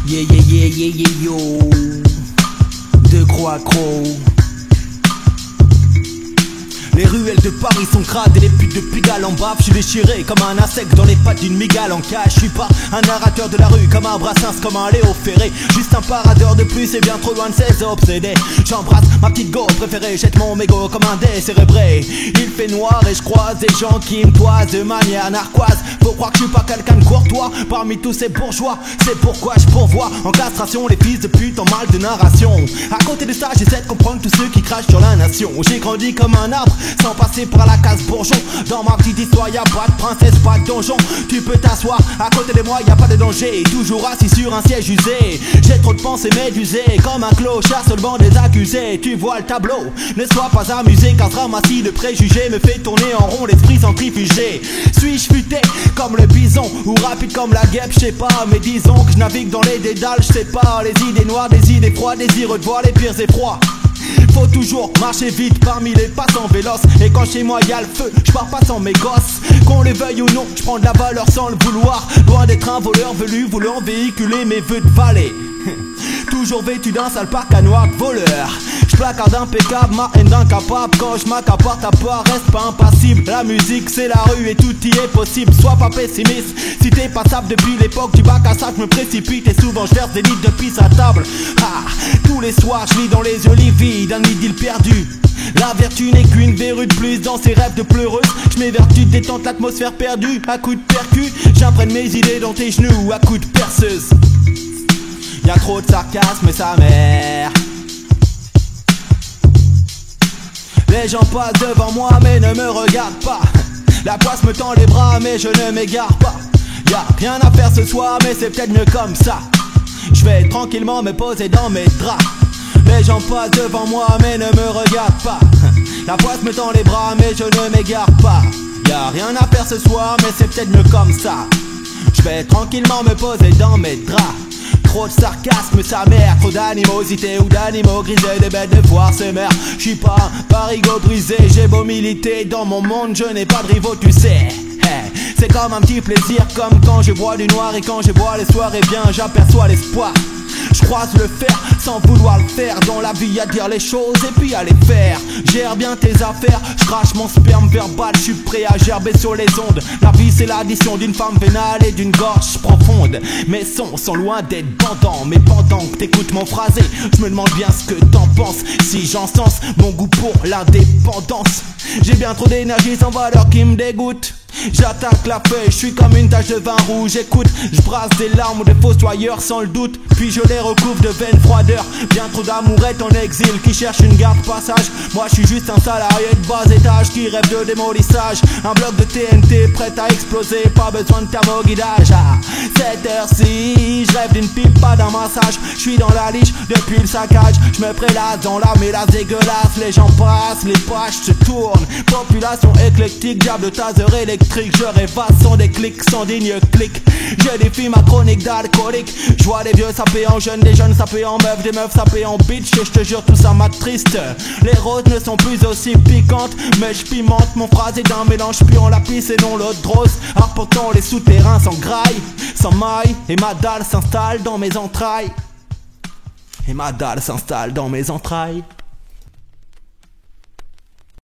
Yeah yeah yeah yeah yeah yo. De croix croc. Les ruelles de Paris sont crades et les putes de Pigalle en bave. Je suis déchiré comme un insecte dans les pattes d'une migale en cage. Je suis pas un narrateur de la rue comme un Brassens, comme un Léo Ferré. Juste un paradeur de plus et bien trop loin de ses obsédés. J'embrasse ma petite go préférée, jette mon mégot comme un décérébré. Il fait noir et je croise des gens qui me toisent de manière narquoise. Faut croire que je suis pas quelqu'un de courtois parmi tous ces bourgeois. C'est pourquoi je pourvois en castration les fils de pute en mal de narration. À côté de ça j'essaie de comprendre tous ceux qui crachent sur la nation. J'ai grandi comme un arbre sans passer par la case bourgeon. Dans ma petite histoire y'a pas de princesse, pas de donjon. Tu peux t'asseoir à côté de moi, y'a pas de danger. Toujours assis sur un siège usé. J'ai trop de pensées médusées comme un clochard sur le banc des accusés. Tu vois le tableau, ne sois pas amusé car ce ramassis de préjugés me fait tourner en rond l'esprit centrifugé. Suis-je futé comme le bison ou rapide comme la guêpe, je sais pas. Mais disons que je navigue dans les dédales, je sais pas. Les idées noires, des idées froides, désireux de voir les pires effrois. Faut toujours marcher vite parmi les passants véloces. Et quand chez moi y'a le feu, je pars pas sans mes gosses. Qu'on le veuille ou non, je prends de la valeur sans le vouloir. Loin d'être un voleur velu voulant véhiculer mes vœux de valet. Toujours vêtu d'un sale parc à noir voleur. J'placarde impeccable, ma haine d'incapable. Quand je m'accapare ta part, reste pas impassible. La musique c'est la rue et tout y est possible. Sois pas pessimiste, si t'es passable depuis l'époque du bac à sable, je me précipite et souvent je verse des litres de pisse à table. Ah, tous les soirs je lis dans les yeux livides d'un idylle perdu. La vertu n'est qu'une verrue de plus dans ses rêves de pleureuse. Je m'évertue de détente l'atmosphère perdue. À coups de percu, j'imprègne mes idées dans tes genoux à coups de perceuse. Y'a trop de sarcasme, sa mère. Les gens passent devant moi mais ne me regardent pas. La poisse me tend les bras mais je ne m'égare pas. Y'a rien à faire ce soir mais c'est peut-être mieux comme ça. Je vais tranquillement me poser dans mes draps. Les gens passent devant moi mais ne me regardent pas. La poisse me tend les bras mais je ne m'égare pas. Y'a rien à faire ce soir mais c'est peut-être mieux comme ça. Je vais tranquillement me poser dans mes draps. Trop de sarcasme, sa mère, trop d'animosité ou d'animaux grisés, des bêtes de foire, c'est mère. J'suis pas un parigot brisé, j'ai beau militer dans mon monde, je n'ai pas de rivaux, tu sais. C'est comme un petit plaisir, comme quand je bois du noir et quand je bois les soirées bien, j'aperçois l'espoir. Je croise le fer sans vouloir le faire. Dans la vie à dire les choses et puis à les faire. Gère bien tes affaires, je crache mon sperme verbal. Je suis prêt à gerber sur les ondes. La vie c'est l'addition d'une femme vénale et d'une gorge profonde. Mes sons sont loin d'être bandants, mais pendant que t'écoutes mon phrasé, je me demande bien ce que t'en penses. Si j'encense mon goût pour l'indépendance, j'ai bien trop d'énergie sans valeur qui me dégoûte. J'attaque la feuille, je suis comme une tache de vin rouge. Écoute, je brasse des larmes ou des fossoyeurs sans le doute. Puis je les recouvre de vaine froideur. Bien trop d'amourettes en exil qui cherchent une garde passage. Moi je suis juste un salarié de bas étage qui rêve de démolissage. Un bloc de TNT prêt à exploser, pas besoin de thermoguidage. À cette heure-ci, je rêve d'une pipe, pas d'un massage. Je suis dans la liche depuis le saccage. Je me prélasse dans la mélasse dégueulasse. Les gens passent, les pages se tournent. Population éclectique, diable de taser électrique. Je rêvasse sans des clics, sans digne clic. Je défie ma chronique d'alcoolique. Je vois des vieux sapés en jeunes, des jeunes sapés en meufs, des meufs sapés en bitch. Et je te jure tout ça m'attriste. Les roses ne sont plus aussi piquantes, mais je pimente mon phrasé d'un mélange puant la pisse et non l'autre drose. Arpentant les souterrains sans graille, sans maille. Et ma dalle s'installe dans mes entrailles. Et ma dalle s'installe dans mes entrailles.